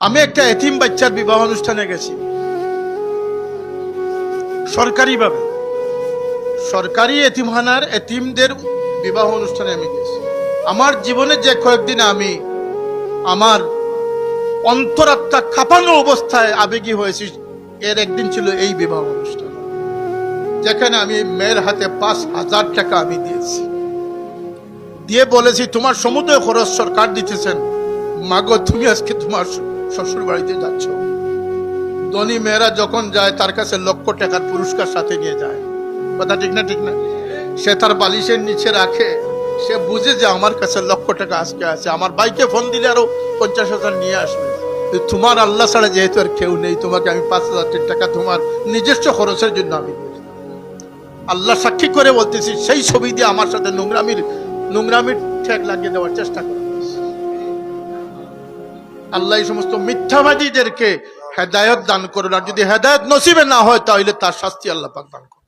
আমি একটা এতিম বাচ্চার বিবাহ অনুষ্ঠানে গেছি, সরকারিভাবে, সরকারি এতিমখানার এতিমদের বিবাহ অনুষ্ঠানে আমি গেছি। আমার জীবনে যে কয়েকদিন আমি আমার অন্তরাত্মা কাঁপানো অবস্থায় আবেগী হয়েছি, এর একদিন ছিল এই বিবাহ অনুষ্ঠান, যেখানে আমি মেয়ের হাতে 5,000 টাকা আমি দিয়েছি, দিয়ে বলেছি তোমার সমুদয় খরচ সরকার দিতেছেন, মাগো তুমি আজকে তোমার শ্বশুর বাড়িতে যাচ্ছ। ধনী মেয়েরা যখন যায় তার কাছে লক্ষ টাকার পুরস্কার সাথে নিয়ে যায়, কথা ঠিক না? ঠিক না? সে তার বালিশের নিচে রাখে, সে বুঝে যে আমার কাছে লক্ষ টাকা আজকে আছে, আমার ভাইকে ফোন দিলে আরো 50,000 নিয়ে আসবে। তোমার আল্লাহ ছাড়া যেহেতু আর কেউ নেই, তোমাকে আমি 5,000 টাকা তোমার নিজস্ব খরচের জন্য আমি আল্লাহ সাক্ষী করে বলতেছি, সেই ছবি দিয়ে আমার সাথে নোংরামির ঠেক লাগিয়ে দেওয়ার চেষ্টা করে। আল্লাহ এই সমস্ত মিথ্যাবাদীদেরকে হেদায়ত দান করুন, আর যদি হেদায়ত নসিবে না হয় তাহলে তার শাস্তি আল্লাহ পাক দান করুন।